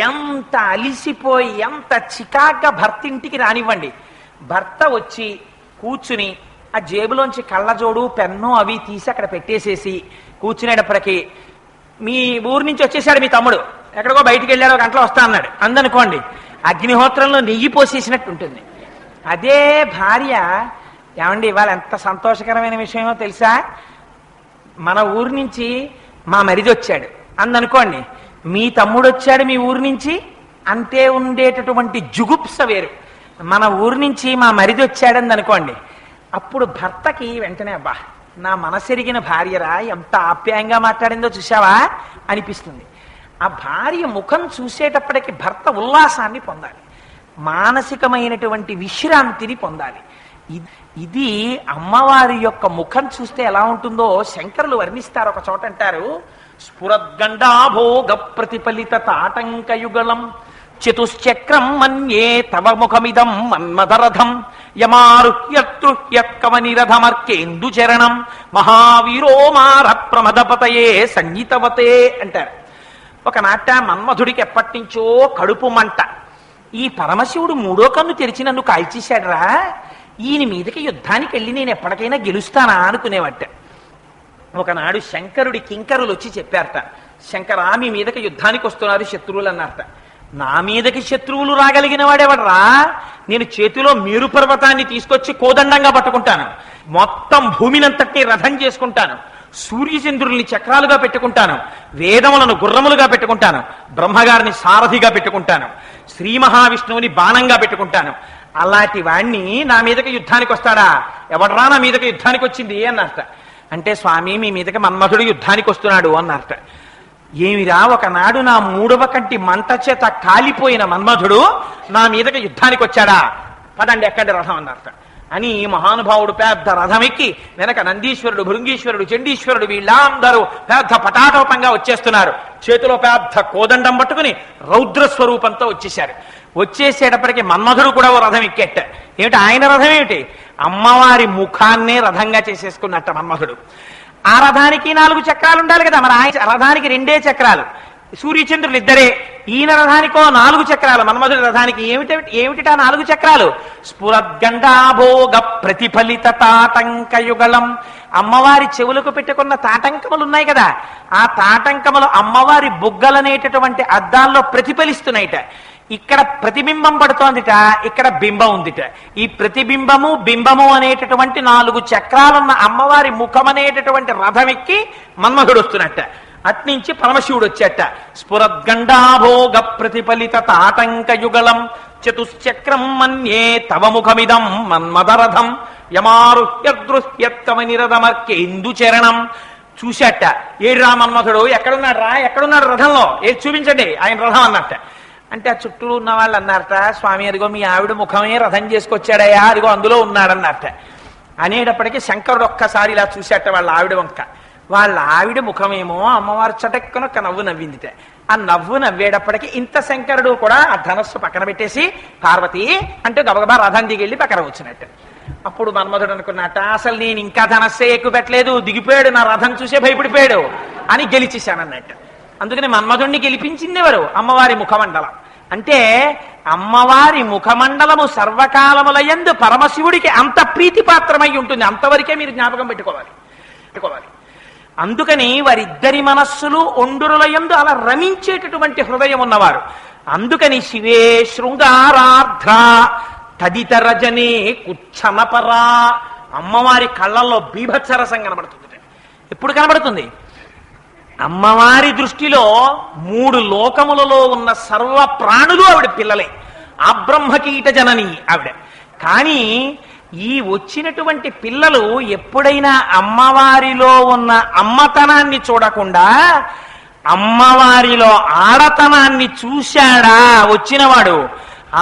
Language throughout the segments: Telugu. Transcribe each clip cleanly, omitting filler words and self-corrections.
ఎంత అలిసిపోయి ఎంత చికాగ్గా భర్త ఇంటికి రానివ్వండి, భర్త వచ్చి కూర్చుని ఆ జేబులోంచి కళ్ళజోడు పెన్ను అవి తీసి అక్కడ పెట్టేసేసి కూర్చునేటప్పటికీ మీ ఊరు నుంచి వచ్చేసాడు మీ తమ్ముడు, ఎక్కడికో బయటికి వెళ్ళాడు, ఒక గంటలో వస్తా అన్నాడు అందనుకోండి, అగ్నిహోత్రంలో నెయ్యి పోసేసినట్టు ఉంటుంది. అదే భార్య, ఏమండి ఇవాళ ఎంత సంతోషకరమైన విషయమో తెలుసా, మన ఊరు నుంచి మా మరిది వచ్చాడు అందనుకోండి, మీ తమ్ముడు వచ్చాడు మీ ఊరు నుంచి అంతే ఉండేటటువంటి జుగుప్స వేరు. మన ఊరు నుంచి మా మరిది వచ్చాడని అనుకోండి, అప్పుడు భర్తకి వెంటనే అబ్బా నా మనసెరిగిన భార్యరా ఎంత ఆప్యాయంగా మాట్లాడిందో చూసావా అనిపిస్తుంది. ఆ భార్య ముఖం చూసేటప్పటికి భర్త ఉల్లాసాన్ని పొందాలి, మానసికమైనటువంటి విశ్రాంతిని పొందాలి. ఇది అమ్మవారి యొక్క ముఖం చూస్తే ఎలా ఉంటుందో శంకరులు వర్ణిస్తారు. ఒక చోట అంటారు, స్ఫురద్గండాభోగ ప్రతిఫలిత తాటంకయుగళం చతుశ్చక్రం మన్యే తవ ముఖమిదం మన్మదరథం యమారుహ్యతృహ్యకవనిరథమర్కేందు చరణం మహావీరో మార ప్రమదపతయే సంగీతవతే అంటారు. ఒక నాట మన్మధుడికి ఎప్పటి నుంచో కడుపు మంట, ఈ పరమశివుడు మూడో కన్ను తెరిచి నన్ను కాల్చేశాడురా, ఈయన మీదకి యుద్ధానికి వెళ్ళి నేను ఎప్పటికైనా గెలుస్తానా అనుకునేవట. ఒకనాడు శంకరుడి కింకరులు వచ్చి చెప్పారట, శంకరా మీ మీదకి యుద్ధానికి వస్తున్నారు శత్రువులు అన్నారట. నా మీదకి శత్రువులు రాగలిగిన వాడేవాడరా, నేను చేతిలో మేరు పర్వతాన్ని తీసుకొచ్చి కోదండంగా పట్టుకుంటాను, మొత్తం భూమినంతటినీ రథం చేసుకుంటాను, సూర్యచంద్రుల్ని చక్రాలుగా పెట్టుకుంటాను, వేదములను గుర్రములుగా పెట్టుకుంటాను, బ్రహ్మగారిని సారథిగా పెట్టుకుంటాను, శ్రీ మహావిష్ణువుని బాణంగా పెట్టుకుంటాను. అలాంటి వాణ్ణి నా మీదకి యుద్ధానికి వస్తాడా, ఎవడరా నా మీదకి యుద్ధానికి వచ్చింది అన్నారట. అంటే స్వామి మీ మీదకి మన్మధుడు యుద్ధానికి వస్తున్నాడు అన్నారట. ఏమిరా, ఒకనాడు నా మూడవ కంటి మంట చేత కాలిపోయిన మన్మధుడు నా మీదకి యుద్ధానికి వచ్చాడా, పదండి ఎక్కండి రథం అన్నారట. అని మహానుభావుడు పెద్ద రథం ఎక్కి వెనక నందీశ్వరుడు, భృంగీశ్వరుడు, చండీశ్వరుడు వీళ్ళందరూ పెద్ద పటాటోపంగా వచ్చేస్తున్నారు. చేతిలో పెద్ద కోదండం పట్టుకుని రౌద్ర స్వరూపంతో వచ్చేశారు. వచ్చేసేటప్పటికి మన్మధుడు కూడా ఓ రథం ఎక్కేట. ఏమిటి ఆయన రథం ఏమిటి, అమ్మవారి ముఖాన్నే రథంగా చేసేసుకున్నట్ట మన్మధుడు. ఆ రథానికి 4 చక్రాలు ఉండాలి కదా, మరి ఆయన రథానికి 2 చక్రాలు, సూర్యచంద్రులు ఇద్దరే. ఈయన రథానికో 4 చక్రాలు, మన్మధుడి రథానికి ఏమిటిటా 4 చక్రాలు, స్ఫురద్గండాభోగ ప్రతిఫలిత తాటంకయుగళం. అమ్మవారి చెవులకు పెట్టుకున్న తాటంకములు ఉన్నాయి కదా, ఆ తాటంకములు అమ్మవారి బుగ్గలనేటటువంటి అద్దాల్లో ప్రతిఫలిస్తున్నాయిట. ఇక్కడ ప్రతిబింబం పడుతోందిట, ఇక్కడ బింబం ఉందిట. ఈ ప్రతిబింబము బింబము అనేటటువంటి 4 చక్రాలున్న అమ్మవారి ముఖం అనేటటువంటి రథం ఎక్కి మన్మధుడు వస్తున్నట్ట. అట్నుంచి పరమశివుడు వచ్చేట. స్ఫురద్గండాభోగ ప్రతిఫలిత తాటంకయుగళం చతుశ్చక్రం మన్యే తవ ముఖమిదం మన్మదరథం యమారుహ్యదృహ్యత్కవనిరథమర్కేందు చరణం. చూశాట, ఏడురా మన్మధుడు, ఎక్కడున్నాడు రా, ఎక్కడున్నాడు రథంలో, ఏది చూపించండి ఆయన రథం అన్నట్ట. అంటే ఆ చుట్టూ ఉన్న వాళ్ళు అన్నారట, స్వామి అదిగో మీ ఆవిడ ముఖమే రథం చేసుకొచ్చాడయా, అదిగో అందులో ఉన్నాడన్నట్ట. అనేటప్పటికీ శంకరుడు ఒక్కసారి ఇలా చూశాట వాళ్ళ ఆవిడ వంక. వాళ్ళ ఆవిడ ముఖమేమో అమ్మవారు చటక్కున ఒక నవ్వు నవ్విందిట. ఆ నవ్వు నవ్వేటప్పటికీ ఇంత శంకరుడు కూడా ఆ ధనస్సు పక్కన పెట్టేసి పార్వతి అంటూ గబగబా రథం దిగెళ్ళి పక్కన వచ్చినట్టు. అప్పుడు మన్మధుడు అనుకున్నట్ట, అసలు నేను ఇంకా ధనస్సే ఎక్కువ పెట్టలేదు, దిగిపోయాడు, నా రథం చూసే భయపడిపోయాడు అని గెలిచేశానన్నట్టు. అందుకని మన్మధుడిని గెలిపించింది ఎవరు, అమ్మవారి ముఖమండలం. అంటే అమ్మవారి ముఖమండలము సర్వకాలములయందు పరమశివుడికి అంత ప్రీతిపాత్రమై ఉంటుంది. అంతవరకే మీరు జ్ఞాపకం పెట్టుకోవాలి. అందుకని వారిద్దరి మనస్సులు ఒండురులయందు అలా రమించేటటువంటి హృదయం ఉన్నవారు. అందుకని శివే శృంగారార్ధ్ర తదితర జనే కుచ్చనపరా, అమ్మవారి కళ్ళల్లో బీభత్సరసం కనబడుతుంది. ఎప్పుడు కనబడుతుంది, అమ్మవారి దృష్టిలో 3 లోకములలో ఉన్న సర్వ ప్రాణులు ఆవిడ పిల్లలే. ఆ బ్రహ్మకీట జనని ఆవిడ. కానీ ఈ వచ్చినటువంటి పిల్లలు ఎప్పుడైనా అమ్మవారిలో ఉన్న అమ్మతనాన్ని చూడకుండా అమ్మవారిలో ఆడతనాన్ని చూశాడా వచ్చినవాడు,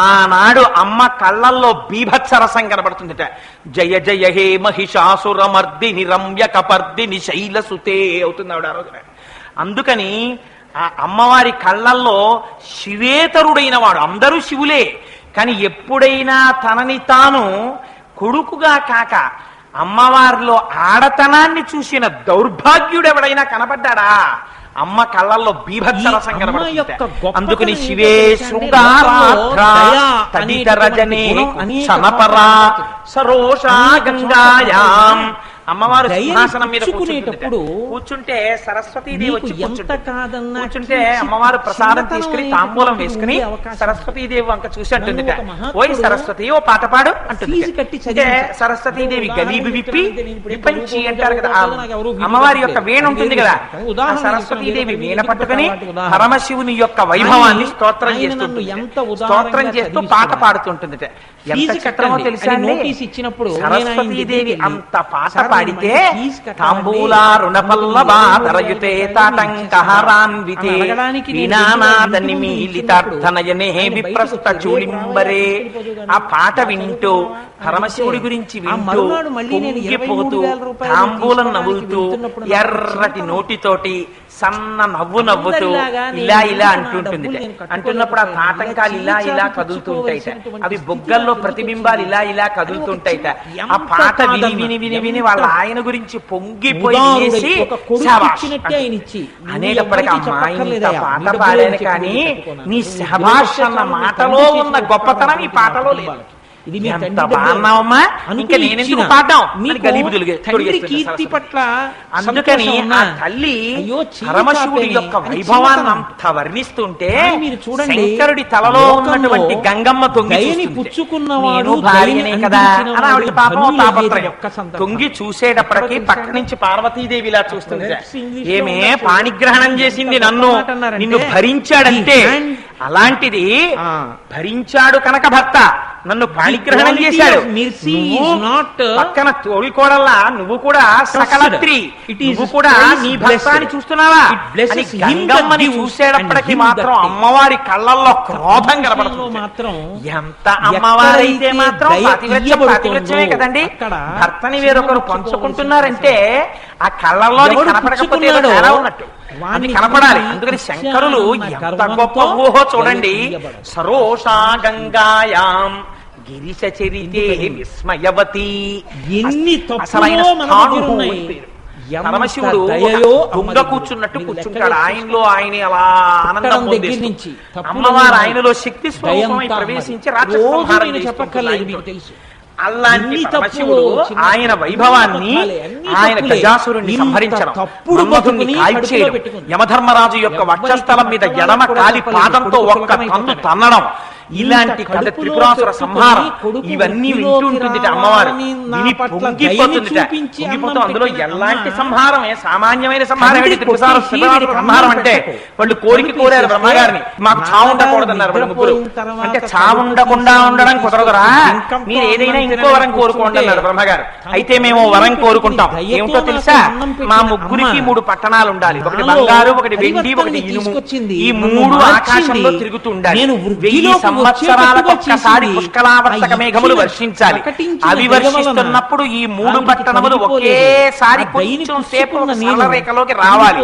ఆనాడు అమ్మ కళ్ళల్లో బీభత్సరసం కనబడుతుందిట. జయ జయ హే మహిషాసురమర్దిని రమ్యకపర్దిని శైలసుతే అవుతుంది ఆవిడ ఆ రోజున. అందుకని ఆ అమ్మవారి కళ్ళల్లో శివేతరుడైన వాడు, అందరూ శివులే, కానీ ఎప్పుడైనా తనని తాను కొడుకుగా కాక అమ్మవారిలో ఆడతనాన్ని చూసిన దౌర్భాగ్యుడెవడైనా కనపడ్డాడా, అమ్మ కళ్ళల్లో బీభత్సరసం కనబడుతుంది. అందుకని శివే దయ శృంగారాధనే క్షణపరా సరోషా గంగాయాం. అమ్మవారు సింహాసనం మీద కూర్చుంటే సరస్వతీదేవి వచ్చి కూర్చుంటే అమ్మవారు ప్రసాదం తీసుకుని తాంబూలం వేసుకుని సరస్వతీదేవి వంక చూసి అంటుంది, ఓయ్ సరస్వతి ఓ పాట పాడు అంటుంది. అంటే సరస్వతీదేవి గలీబి విప్పి విప్పంచి అంటారు కదా, అమ్మవారి యొక్క వీణ ఉంటుంది కదా, ఆ సరస్వతీదేవి వీణ పట్టుకుని పరమశివుని యొక్క వైభవాన్ని స్తోత్రం చేస్తుంటుంది. స్తోత్రం చేస్తూ పాట పాడుతుంటుంది. ఎంత చిత్రమో తెలుసా ఇచ్చినప్పుడు సరస్వతీదేవి అంత పాట పాడితే తాంబూలా రుణపల్లవాదరయుతే తాటంకహారాన్వితే వీణానాద నిమీలితార్థనయనే విప్రస్థ చూళింబరే. ఆ పాట వింటూ పరమశివుడి గురించి వింటూ పొంగిపోతూ తాంబూలం నవ్వుతూ ఎర్రటి నోటితోటి సన్న నవ్వు నవ్వుతూ ఇలా ఇలా అంటుంటుంది. అంటున్నప్పుడు ఆ తాటంకాలు ఇలా ఇలా కదులుతుంటాయిట, అవి బొగ్గల్లో ప్రతిబింబాలు ఇలా ఇలా కదులుతుంటాయిట. ఆ పాట విని విని విని విని వాళ్ళ ఆయన గురించి పొంగిపోయి అనేటప్పటికీ అమ్మా ఇంత పాట పాడాను కానీ నీ శభాష్ అన్న మాటలో ఉన్న గొప్పతనం ఈ పాటలో లేదు. ఎంత బాగున్నావమ్మా, ఇంకా నేనెందుకు పాడడం కీర్తి పట్ల. అందుకని ఆ తల్లి పరమశివుడి యొక్క వైభవాన్ని అంత వర్ణిస్తుంటే మీరు చూడండి, శంకరుడి తలలో ఉన్నటువంటి గంగమ్మ తొంగి పుచ్చుకున్నవాడు భార్యనే కదా అని ఆవిడకి పాపం తాపత్రయం. తొంగి చూసేటప్పటికి పక్క నుంచి పార్వతీదేవి ఇలా చూస్తుంది, ఏమే పాణిగ్రహణం చేసింది నన్ను, నిన్ను భరించాడంటే అలాంటిది భరించాడు కనుక భర్త నన్ను పాణిగ్రహణం చేశాడు. పక్కన తోడుకోడల్లా నువ్వు కూడా సకలత్రి, నువ్వు కూడా నీ భర్తని చూస్తున్నావా? గంగమ్మని చూసేటప్పటికి మాత్రం అమ్మవారి కళ్ళల్లో క్రోధం కనబడుతుంది. మాత్రం ఎంత అమ్మవారైతే మాత్రం పాతివ్రత్యమే కదండి. భర్తని వేరొకరు పంచుకుంటున్నారంటే ఆ కళ్ళల్లో కనపడకపోతే తేడా ఉన్నట్టు, అది కనపడాలి. అందుకని శంకరులు ఎంత గొప్ప ఊహో చూడండి. సరోషా గంగాయాం గిరిశ చరితే విస్మయవతి. ఎన్ని అసలైన పరమశివుడు దొంగ కూర్చున్నట్టు కూర్చుంటాడు, ఆయనలో ఆయన అలా ఆనందం పొందేసి అమ్మవారు ఆయనలో శక్తి స్వరూపమై ప్రవేశించి రాక్షసంహారం తెలుసు. అలాంటి పరమశివుడు ఆయన వైభవాన్ని, ఆయన గజాసురుణ్ణి సంహరించడం, మన్మథుణ్ణి కాల్చేయడం, యమధర్మరాజు యొక్క వక్షస్థలం మీద ఎడమ కాలి పాదంతో ఒక్క తంతు తన్నడం, ఇలాంటి కథ త్రిపురాసుర సంహారం ఇవన్నీ వింటుంటుంది అమ్మవారు. విని పొంగిపోతుంది. అందులో ఎలాంటి సంహారమే, సామాన్యమైన సంహారం త్రిపురాసుర సంహారం అంటే వాళ్ళు కోరిక కోరారు బ్రహ్మగారిని, మాకు చావుండకూడదన్నారు వాళ్ళు ముగ్గురు. అంటే చావుండకుండా ఉండడం కుదరదురా, మీరు ఏదైనా ఇంకో వరం కోరుకోండి అన్నారు బ్రహ్మగారు. అయితే మేము వరం కోరుకుంటాం, ఏమిటో తెలుసా? మా ముగ్గురికి 3 పట్టణాలు ఉండాలి, ఒకటి బంగారు, ఒకటి వెండి, ఒకటి ఇనుము. ఈ 3 ఆకాశంలో తిరుగుతూ ఉండాలి. సంవత్సరాలకు ఒక్కసారి పుష్కలావర్తక మేఘములు వర్షించాలి. అవి వర్షిస్తున్నప్పుడు ఈ 3 పట్టణములు ఒకేసారి కొంచెం సేపు రేఖలోకి రావాలి.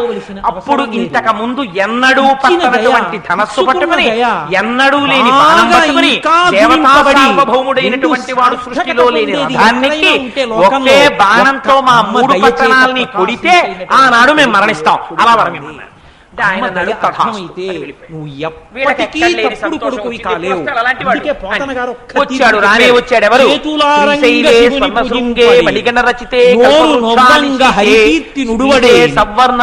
అప్పుడు ఇంతకు ముందు ఎన్నడూ పట్టనటువంటి ధనస్సు పట్టుకుని, ఎన్నడూ లేని బాణం పట్టుకుని, దేవతా సార్వభౌముడైనటువంటి వాడు సృష్టిలో లేని రథానికి ఒకే బాణంతో మా 3 పట్టణాలని కొడితే ఆనాడు మేము మరణిస్తాం. అలా వరమేమన్నారు. వచ్చాడు రానే వచ్చాడు ఎవరు? సవర్ణ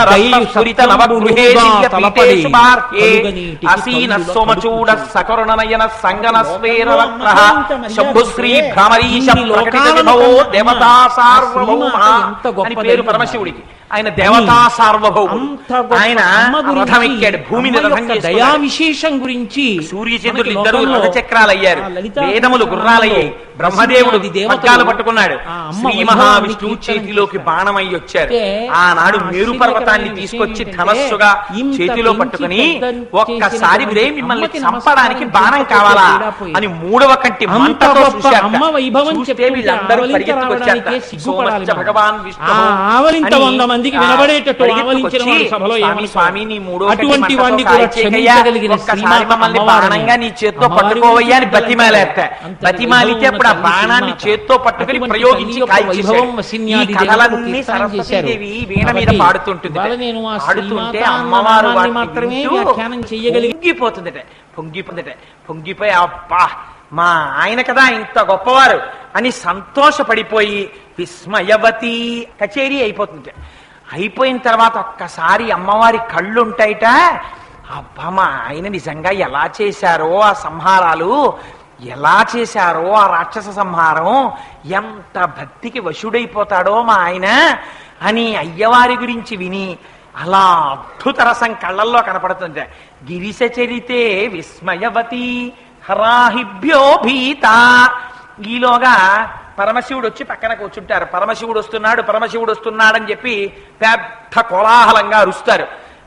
అసీన సోమచూడ సకరుణనయన సంగన స్వేర శంభుశ్రీ భ్రమరీశ ప్రకటిత విభవో దేవతా సార్వభౌమ అని పేరు పరమశివుడికి. ఆయన దేవతా సార్వభౌముడు. ఆయన రథం ఎక్కాడు, భూమిని రథం దయా విశేషం గురించి సూర్యచంద్రులు ఇద్దరు రథచక్రాలయ్యారు, వేదములు గుర్రాలయ్యాయి, బ్రహ్మదేవుడు పగ్గాలు పట్టుకున్నాడు, శ్రీ మహావిష్ణువు చేతిలోకి బాణమై వచ్చారు. ఆనాడు మేరు పర్వతాన్ని తీసుకొచ్చి ధనస్సుగా చేతిలో పట్టుకుని ఒక్కసారి విరే మిమ్మల్ని చంపడానికి బాణం కావాలా అని 3వ కంటి మంటతో చూశారు. వీళ్ళందరూ పరిగెత్తుకొచ్చారు. భగవాన్ విష్ణు మందికి వినబడేటట్టు ఆవలించిన వాడు సభలో స్వామి నీ మూడో అటువంటి వాడిని కూడా క్షమించగలిగిన మమ్మల్ని బాణంగా నీ చేత్తో పట్టుకోవయ్యా అని బతిమాలేట. బతిమాలితే అప్పుడు ఆ బాణాన్ని చేత్తో పట్టుకుని ప్రయోగించి కథలన్నీ సరస్వతీదేవి వీణ మీద పాడుతుంటుంది. పాడుతుంటే అమ్మవారు మాత్రమే వ్యాఖ్యానం చెయ్యగలిగి పొంగిపోయి అబ్బా మా ఆయన కదా ఇంత గొప్పవారు అని సంతోషపడిపోయి విస్మయవతి కచేరీ అయిపోతుంది. అయిపోయిన తర్వాత ఒక్కసారి అమ్మవారి కళ్ళుంటాయిట. అబ్బా మా ఆయన నిజంగా ఎలా చేశారో ఆ సంహారాలు, ఎలా చేశారో ఆ రాక్షస సంహారం, ఎంత భక్తికి వశుడైపోతాడో మా ఆయన అని అయ్యవారి గురించి విని అలా అద్భుత రసం కళ్ళల్లో కనపడుతుంది. గిరిశ చరితే విస్మయవతి హరాహిభ్యో భీత. ఈలోగా పరమశివుడు వచ్చి పక్కన కూర్చుంటారు. పరమశివుడు వస్తున్నాడని చెప్పి పెద్ద కోలాహలంగా అరుస్తారు.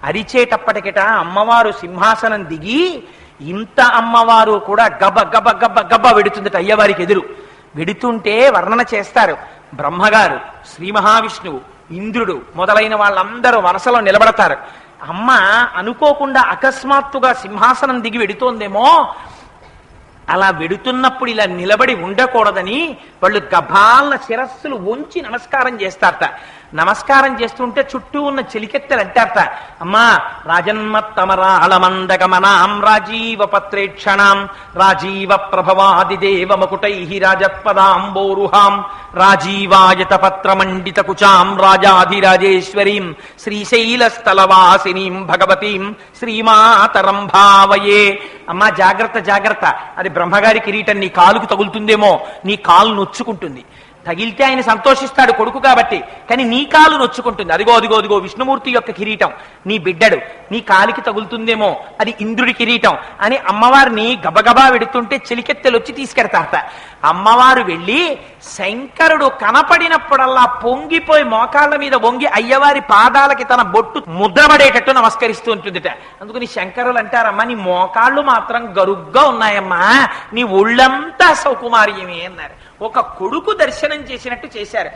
అరిచేటప్పటికిట అమ్మవారు సింహాసనం దిగి ఇంత అమ్మవారు కూడా గబ గబ గబ గబ వెడుతుందట అయ్యవారికి ఎదురు. వెడుతుంటే వర్ణన చేస్తారు బ్రహ్మగారు, శ్రీ మహావిష్ణువు, ఇంద్రుడు మొదలైన వాళ్ళందరూ వరుసలో నిలబడతారు. అమ్మ అనుకోకుండా అకస్మాత్తుగా సింహాసనం దిగి వెడుతోందేమో, అలా వెడుతున్నప్పుడు ఇలా నిలబడి ఉండకూడదని వాళ్ళు గభాల శిరస్సులు వంచి నమస్కారం చేస్తారట. నమస్కారం చేస్తుంటే చుట్టూ ఉన్న చెలికెత్తెలు అంటారట, అమ్మా రాజన్మత్తమరాళమందగమనాం రాజీవ పత్రేక్షణాం రాజీవ ప్రభవాదిదేవ మకుటై రాజత్పదాంబోరుహాం రాజీవాయత పత్రమండిత కుచాం రాజాధిరాజేశ్వరీం శ్రీశైలస్థలవాసినీం భగవతీం శ్రీమాతరం భావయే. అమ్మా జాగ్రత్త జాగ్రత్త, అది బ్రహ్మగారి కిరీటం నీ కాలుకు తగులుతుందేమో, నీ కాలు నొచ్చుకుంటుంది. తగిలితే ఆయన సంతోషిస్తాడు కొడుకు కాబట్టి, కానీ నీ కాలు నొచ్చుకుంటుంది. అదిగో అదిగో అదిగో విష్ణుమూర్తి యొక్క కిరీటం నీ బిడ్డడు, నీ కాలికి తగులుతుందేమో, అది ఇంద్రుడి కిరీటం అని అమ్మవారిని గబగబా వెడుతుంటే చెలికెత్తెలు వచ్చి తీసుకెడతారట. అమ్మవారు వెళ్ళి శంకరుడు కనపడినప్పుడల్లా పొంగిపోయి మోకాళ్ళ మీద వంగి అయ్యవారి పాదాలకి తన బొట్టు ముద్రపడేటట్టు నమస్కరిస్తూ ఉంటుందిట. అందుకని శంకరులు అంటారమ్మా నీ మోకాళ్ళు మాత్రం గరుగ్గా ఉన్నాయమ్మా, నీ ఒళ్ళంతా సౌకుమార్యమే అన్నారు. ఒక కొడుకు దర్శనం చేసినట్టు చేశారు.